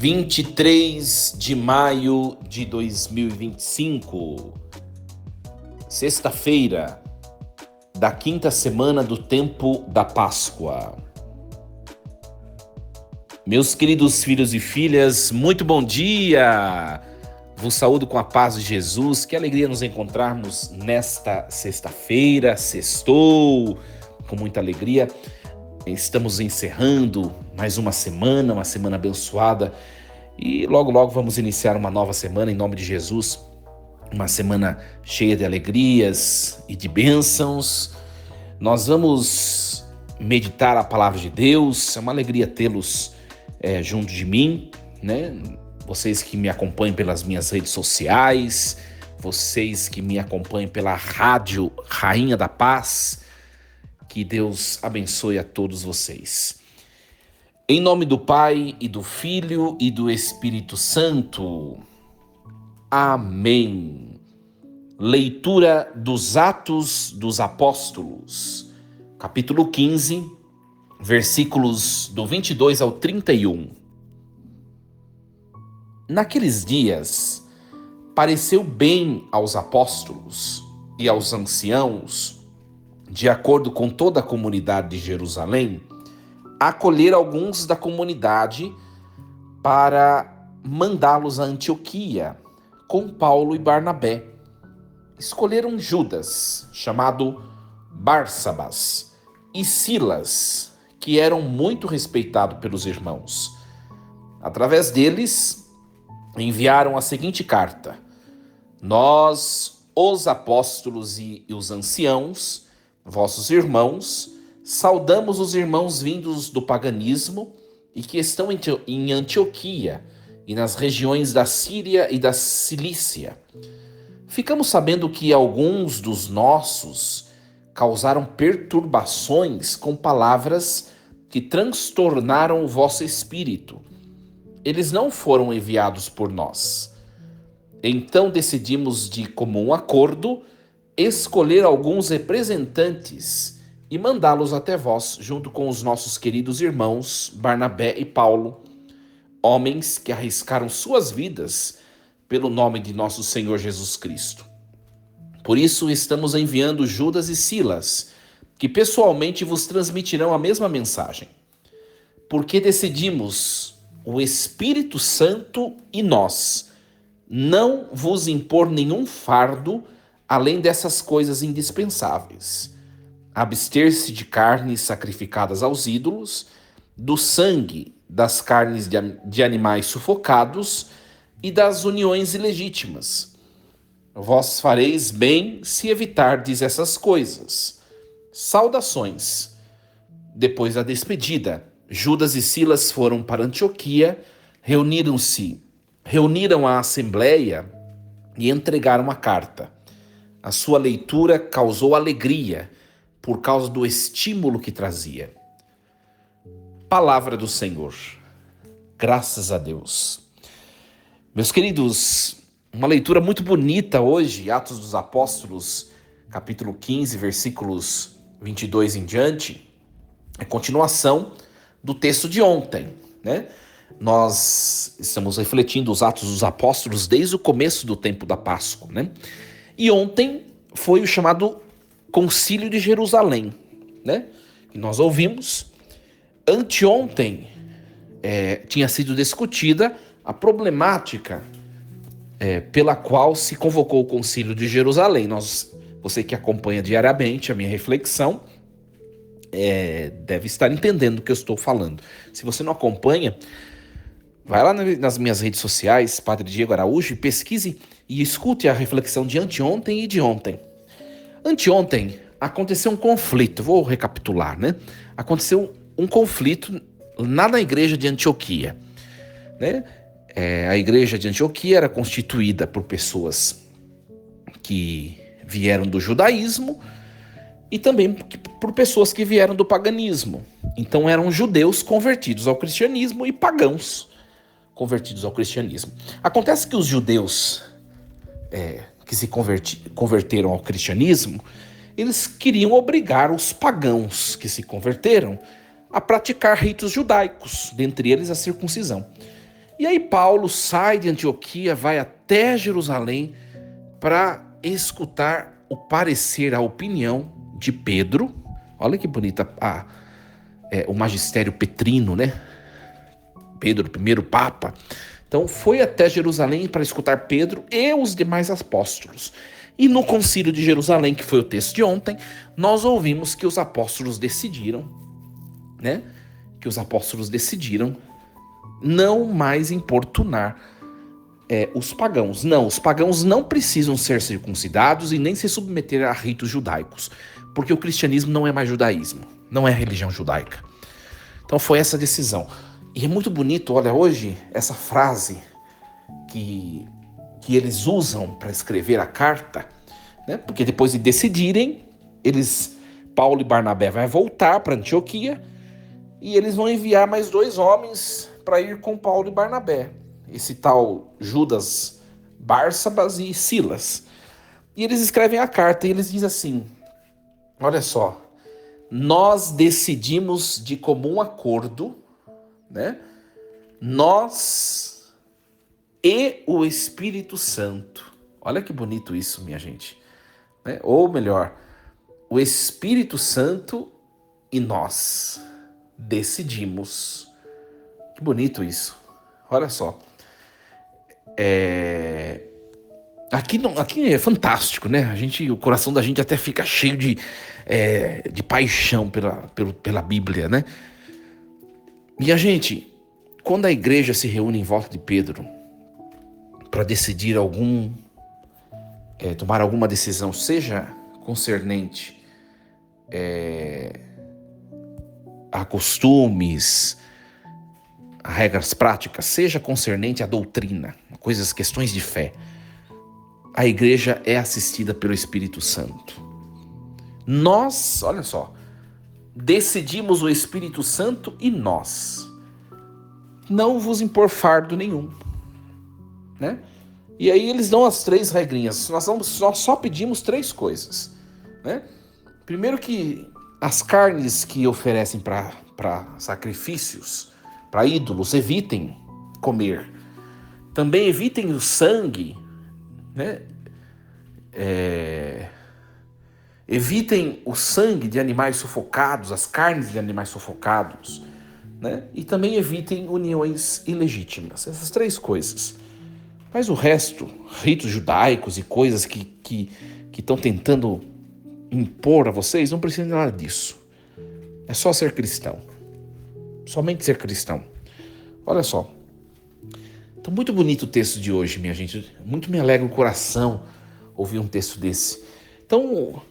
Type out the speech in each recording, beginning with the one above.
23 de maio de 2025, sexta-feira da quinta semana do tempo da Páscoa. Meus queridos filhos e filhas, muito bom dia! Vos saúdo com a paz de Jesus, que alegria nos encontrarmos nesta sexta-feira, sextou, com muita alegria. Estamos encerrando mais uma semana abençoada e logo vamos iniciar uma nova semana em nome de Jesus, uma semana cheia de alegrias e de bênçãos. Nós vamos meditar a palavra de Deus, é uma alegria tê-los junto de mim, né? Vocês que me acompanham pelas minhas redes sociais, vocês que me acompanham pela rádio Rainha da Paz, que Deus abençoe a todos vocês. Em nome do Pai, e do Filho, e do Espírito Santo. Amém. Leitura dos Atos dos Apóstolos, capítulo 15, versículos do 22 ao 31. Naqueles dias, pareceu bem aos apóstolos e aos anciãos, de acordo com toda a comunidade de Jerusalém, acolher alguns da comunidade para mandá-los a Antioquia, com Paulo e Barnabé. Escolheram Judas, chamado Barsabas, e Silas, que eram muito respeitados pelos irmãos. Através deles, enviaram a seguinte carta: Nós, os apóstolos e os anciãos, vossos irmãos, saudamos os irmãos vindos do paganismo e que estão em Antioquia e nas regiões da Síria e da Cilícia. Ficamos sabendo que alguns dos nossos causaram perturbações com palavras que transtornaram o vosso espírito. Eles não foram enviados por nós. Então decidimos de comum acordo escolher alguns representantes e mandá-los até vós, junto com os nossos queridos irmãos Barnabé e Paulo, homens que arriscaram suas vidas pelo nome de nosso Senhor Jesus Cristo. Por isso estamos enviando Judas e Silas, que pessoalmente vos transmitirão a mesma mensagem. Porque decidimos, o Espírito Santo e nós, não vos impor nenhum fardo além dessas coisas indispensáveis: abster-se de carnes sacrificadas aos ídolos, do sangue das carnes de animais sufocados e das uniões ilegítimas. Vós fareis bem se evitardes essas coisas. Saudações. Depois da despedida, Judas e Silas foram para Antioquia, reuniram a assembleia e entregaram a carta. A sua leitura causou alegria por causa do estímulo que trazia. Palavra do Senhor. Graças a Deus. Meus queridos, uma leitura muito bonita hoje, Atos dos Apóstolos, capítulo 15, versículos 22 em diante. É continuação do texto de ontem, né? Nós estamos refletindo os Atos dos Apóstolos desde o começo do tempo da Páscoa, né? E ontem foi o chamado Concílio de Jerusalém, né? Que nós ouvimos. Anteontem tinha sido discutida a problemática pela qual se convocou o Concílio de Jerusalém. Você que acompanha diariamente a minha reflexão deve estar entendendo o que eu estou falando. Se você não acompanha, vai lá nas minhas redes sociais, Padre Diego Araújo, e pesquise e escute a reflexão de anteontem e de ontem. Anteontem aconteceu um conflito, vou recapitular, né? Aconteceu um conflito lá na igreja de Antioquia, né? A igreja de Antioquia era constituída por pessoas que vieram do judaísmo e também por pessoas que vieram do paganismo. Então eram judeus convertidos ao cristianismo e pagãos convertidos ao cristianismo. Acontece que os judeus que se converteram ao cristianismo, eles queriam obrigar os pagãos que se converteram a praticar ritos judaicos, dentre eles a circuncisão. E aí Paulo sai de Antioquia, vai até Jerusalém para escutar o parecer, a opinião de Pedro. Olha que bonita o magistério petrino, né? Pedro, o primeiro papa. Então foi até Jerusalém para escutar Pedro e os demais apóstolos. E no concílio de Jerusalém, que foi o texto de ontem, nós ouvimos que os apóstolos decidiram, né? Que os apóstolos decidiram não mais importunar os pagãos. Não, os pagãos não precisam ser circuncidados e nem se submeter a ritos judaicos, porque o cristianismo não é mais judaísmo, não é religião judaica. Então foi essa decisão. E é muito bonito, olha, hoje, essa frase que eles usam para escrever a carta, né? Porque depois de decidirem, Paulo e Barnabé vai voltar para Antioquia e eles vão enviar mais 2 homens para ir com Paulo e Barnabé. Esse tal Judas Bársabas e Silas. E eles escrevem a carta e eles dizem assim, olha só, nós decidimos de comum acordo, né? Nós e o Espírito Santo. Olha que bonito isso, minha gente. Né? Ou melhor, o Espírito Santo e nós decidimos. Que bonito isso. Olha só. Aqui é fantástico, né? O coração da gente até fica cheio de paixão pela Bíblia, né? E a gente, quando a igreja se reúne em volta de Pedro para decidir tomar alguma decisão, seja concernente a costumes, a regras práticas, seja concernente à doutrina, questões de fé, a igreja é assistida pelo Espírito Santo. Nós, olha só, decidimos o Espírito Santo e nós não vos impor fardo nenhum, né? E aí eles dão as 3 regrinhas. Nós só pedimos 3 coisas, né? Primeiro, que as carnes que oferecem para sacrifícios, para ídolos, evitem comer. Também evitem o sangue, né? Evitem o sangue de animais sufocados, as carnes de animais sufocados, né? E também evitem uniões ilegítimas. Essas 3 coisas. Mas o resto, ritos judaicos e coisas que estão tentando impor a vocês, não precisam de nada disso. É só ser cristão. Somente ser cristão. Olha só. Então, muito bonito o texto de hoje, minha gente. Muito me alegra o coração ouvir um texto desse. Então,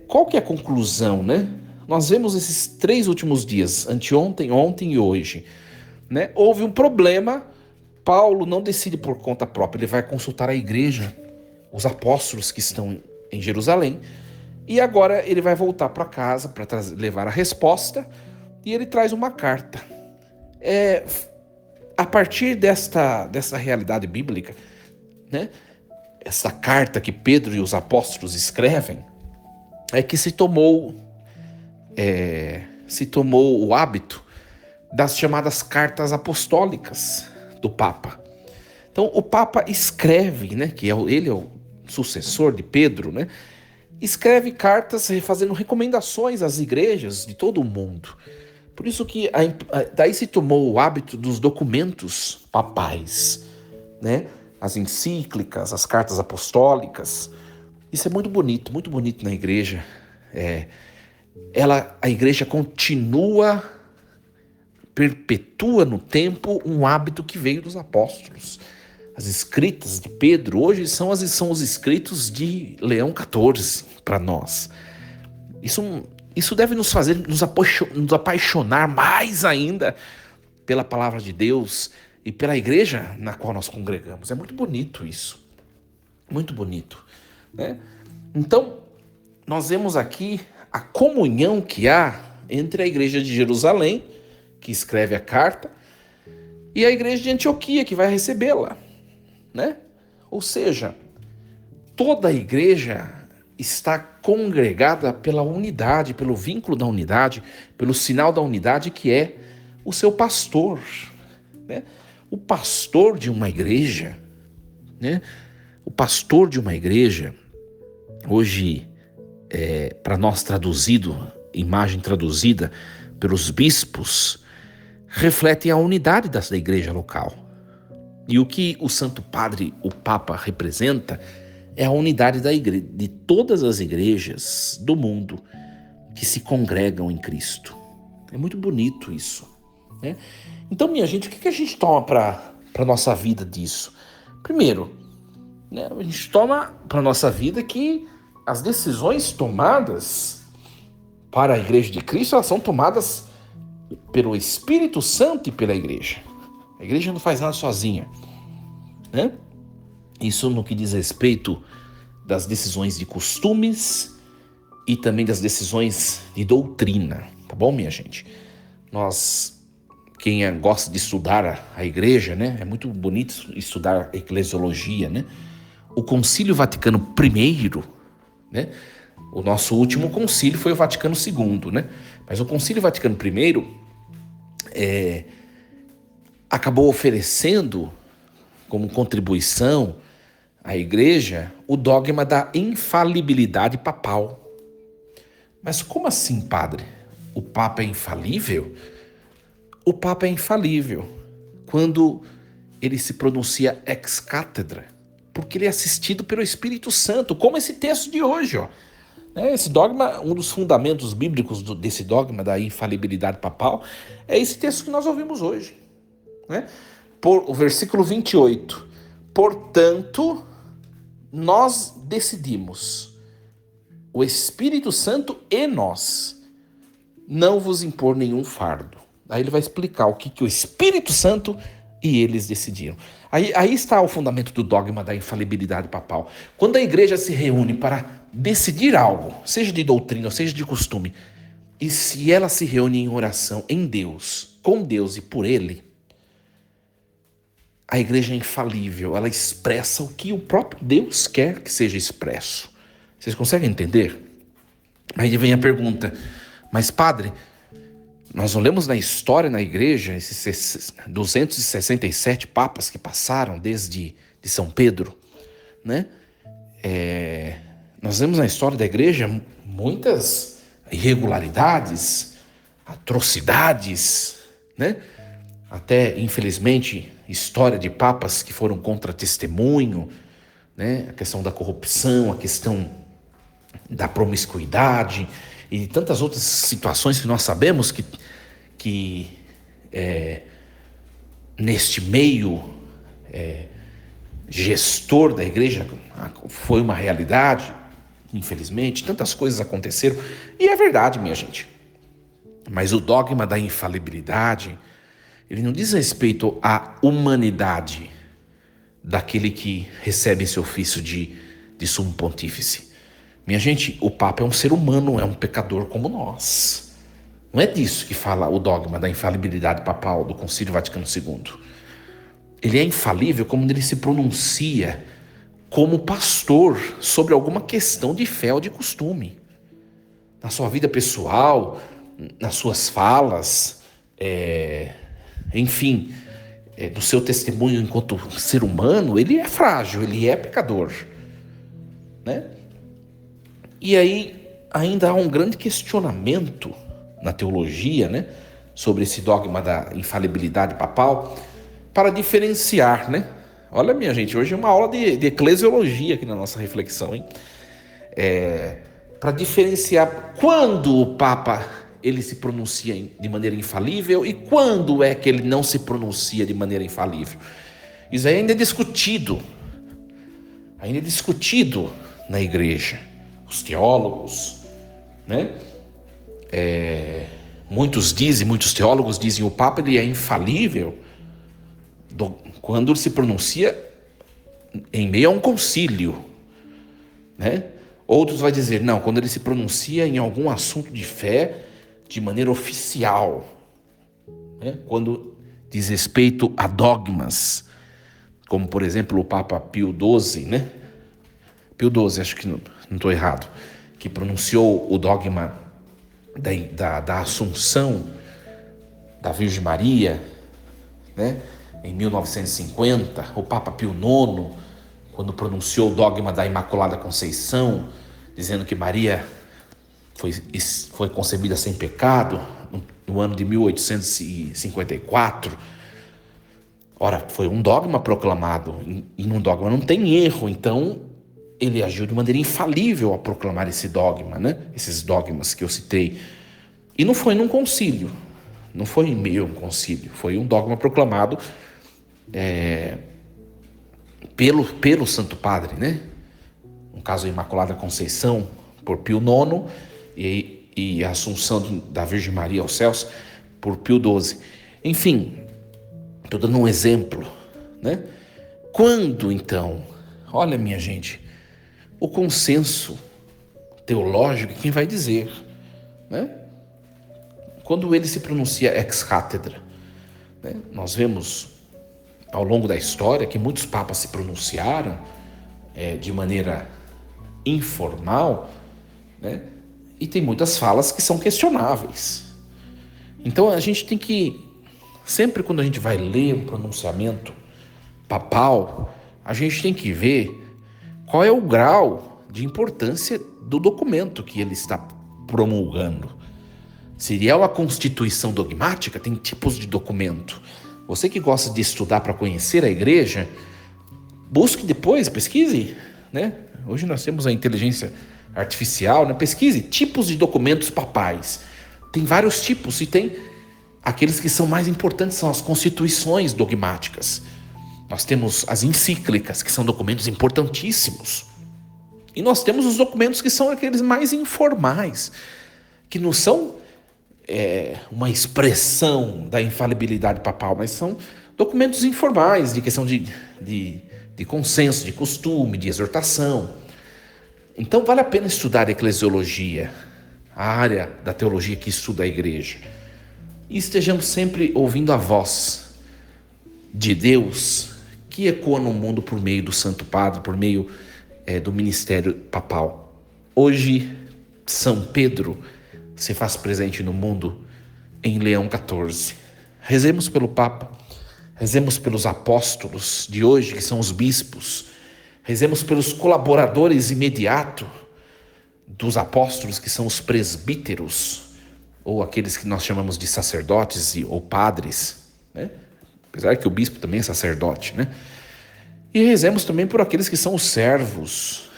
qual que é a conclusão, né? Nós vemos esses 3 últimos dias, anteontem, ontem e hoje, né? Houve um problema. Paulo não decide por conta própria, ele vai consultar a igreja, os apóstolos que estão em Jerusalém, e agora ele vai voltar para casa para levar a resposta, e ele traz uma carta. A partir dessa realidade bíblica, né, essa carta que Pedro e os apóstolos escrevem, é que se tomou o hábito das chamadas cartas apostólicas do Papa. Então o Papa escreve, né, ele é o sucessor de Pedro, né, escreve cartas fazendo recomendações às igrejas de todo o mundo. Por isso que daí se tomou o hábito dos documentos papais, né, as encíclicas, as cartas apostólicas. Isso é muito bonito na igreja. A igreja perpetua no tempo um hábito que veio dos apóstolos. As escritas de Pedro hoje são os escritos de Leão XIV para nós. Isso deve nos fazer nos apaixonar mais ainda pela palavra de Deus e pela igreja na qual nós congregamos. É muito bonito isso. Muito bonito, né? Então, nós vemos aqui a comunhão que há entre a igreja de Jerusalém, que escreve a carta, e a igreja de Antioquia, que vai recebê-la, né? Ou seja, toda a igreja está congregada pela unidade, pelo vínculo da unidade, pelo sinal da unidade que é o seu pastor, né? O pastor de uma igreja, né? O pastor de uma igreja, hoje, para nós traduzido, imagem traduzida pelos bispos, reflete a unidade da igreja local. E o que o Santo Padre, o Papa, representa é a unidade da igreja, de todas as igrejas do mundo que se congregam em Cristo. É muito bonito isso, né? Então, minha gente, o que a gente toma para a nossa vida disso? Primeiro, né, a gente toma para a nossa vida que as decisões tomadas para a Igreja de Cristo, elas são tomadas pelo Espírito Santo e pela igreja. A igreja não faz nada sozinha, né? Isso no que diz respeito das decisões de costumes e também das decisões de doutrina, tá bom, minha gente? Quem gosta de estudar a igreja, né? É muito bonito estudar eclesiologia, né? O Concílio Vaticano I, né? O nosso último concílio foi o Vaticano II, né? Mas o Concílio Vaticano I acabou oferecendo como contribuição à igreja o dogma da infalibilidade papal. Mas como assim, padre? O Papa é infalível? O Papa é infalível quando ele se pronuncia ex cátedra, porque ele é assistido pelo Espírito Santo, como esse texto de hoje, ó. Esse dogma, um dos fundamentos bíblicos desse dogma da infalibilidade papal, é esse texto que nós ouvimos hoje, né? O versículo 28. Portanto, nós decidimos, o Espírito Santo e nós, não vos impor nenhum fardo. Aí ele vai explicar o que o Espírito Santo e eles decidiram. Aí está o fundamento do dogma da infalibilidade papal. Quando a igreja se reúne para decidir algo, seja de doutrina ou seja de costume, e se ela se reúne em oração em Deus, com Deus e por Ele, a igreja é infalível, ela expressa o que o próprio Deus quer que seja expresso. Vocês conseguem entender? Aí vem a pergunta, mas padre, nós não lemos na história, na igreja, esses 267 papas que passaram desde de São Pedro, né? Nós vemos na história da igreja muitas irregularidades, atrocidades, né? Até, infelizmente, história de papas que foram contra testemunho, né? A questão da corrupção, a questão da promiscuidade e tantas outras situações que nós sabemos que neste meio gestor da igreja foi uma realidade, infelizmente, tantas coisas aconteceram, e é verdade, minha gente. Mas o dogma da infalibilidade, ele não diz respeito à humanidade daquele que recebe esse ofício de sumo pontífice. Minha gente, o Papa é um ser humano, é um pecador como nós. Não é disso que fala o dogma da infalibilidade papal do Concílio Vaticano II. Ele é infalível como ele se pronuncia como pastor sobre alguma questão de fé ou de costume. Na sua vida pessoal, nas suas falas, enfim, no seu testemunho enquanto ser humano, ele é frágil, ele é pecador, né? E aí ainda há um grande questionamento na teologia, né, sobre esse dogma da infalibilidade papal, para diferenciar, né? Olha, minha gente, hoje é uma aula de eclesiologia aqui na nossa reflexão, hein? Para diferenciar quando o Papa ele se pronuncia de maneira infalível e quando é que ele não se pronuncia de maneira infalível. Isso aí ainda é discutido na igreja. Os teólogos, né? Muitos teólogos dizem o Papa ele é infalível quando ele se pronuncia em meio a um concílio, né? Outros vão dizer, não, quando ele se pronuncia em algum assunto de fé de maneira oficial, né? Quando diz respeito a dogmas, como por exemplo o Papa Pio XII, né? Pio XII, acho que não estou errado, que pronunciou o dogma da Assunção da Virgem Maria, né? em 1950, o Papa Pio IX, quando pronunciou o dogma da Imaculada Conceição, dizendo que Maria foi concebida sem pecado, no ano de 1854. Ora, foi um dogma proclamado, e num dogma não tem erro, então ele agiu de maneira infalível a proclamar esse dogma, né? Esses dogmas que eu citei. E não foi num concílio, não foi em meio a um concílio, foi um dogma proclamado pelo Santo Padre, né? No caso, a Imaculada Conceição, por Pio IX, e a Assunção da Virgem Maria aos céus, por Pio XII. Enfim, estou dando um exemplo, né? Quando, então, olha, minha gente, o consenso teológico, quem vai dizer, né? Quando ele se pronuncia ex cátedra, né? Nós vemos ao longo da história que muitos papas se pronunciaram de maneira informal, né? E tem muitas falas que são questionáveis. Então a gente tem que, sempre quando a gente vai ler um pronunciamento papal, a gente tem que ver qual é o grau de importância do documento que ele está promulgando. Seria uma constituição dogmática? Tem tipos de documento. Você que gosta de estudar para conhecer a igreja, busque depois, pesquise, né? Hoje nós temos a inteligência artificial, né? Pesquise tipos de documentos papais. Tem vários tipos e tem aqueles que são mais importantes, são as constituições dogmáticas. Nós temos as encíclicas, que são documentos importantíssimos. E nós temos os documentos que são aqueles mais informais, que não são uma expressão da infalibilidade papal, mas são documentos informais, de questão de consenso, de costume, de exortação. Então vale a pena estudar a eclesiologia, a área da teologia que estuda a igreja. E estejamos sempre ouvindo a voz de Deus que ecoa no mundo por meio do Santo Padre, por meio do ministério papal. Hoje, São Pedro se faz presente no mundo em Leão XIV. Rezemos pelo Papa, rezemos pelos apóstolos de hoje, que são os bispos, rezemos pelos colaboradores imediatos dos apóstolos, que são os presbíteros, ou aqueles que nós chamamos de sacerdotes ou padres, né? Apesar que o bispo também é sacerdote, né? E rezemos também por aqueles que são os servos,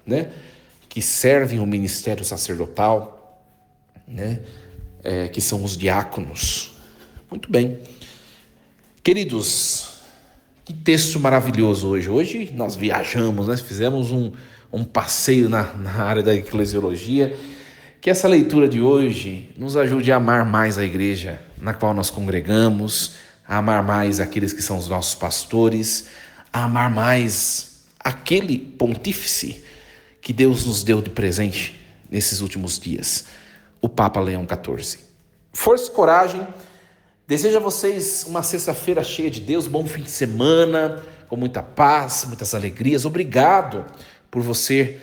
né? Que servem o ministério sacerdotal, né? Que são os diáconos. Muito bem. Queridos, que texto maravilhoso hoje. Hoje nós viajamos, né? Fizemos um passeio na área da eclesiologia. Que essa leitura de hoje nos ajude a amar mais a igreja na qual nós congregamos, a amar mais aqueles que são os nossos pastores, a amar mais aquele pontífice que Deus nos deu de presente nesses últimos dias, o Papa Leão XIV. Força e coragem. Desejo a vocês uma sexta-feira cheia de Deus, bom fim de semana, com muita paz, muitas alegrias. Obrigado por você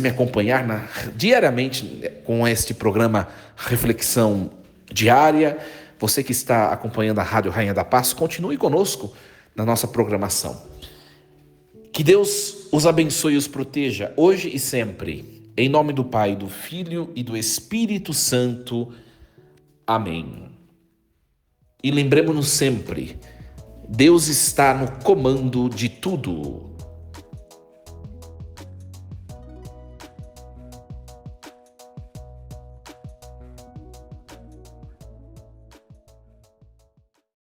me acompanhar diariamente com este programa Reflexão Diária. Você que está acompanhando a Rádio Rainha da Paz, continue conosco na nossa programação. Que Deus os abençoe e os proteja, hoje e sempre. Em nome do Pai, do Filho e do Espírito Santo. Amém. E lembremos-nos sempre, Deus está no comando de tudo.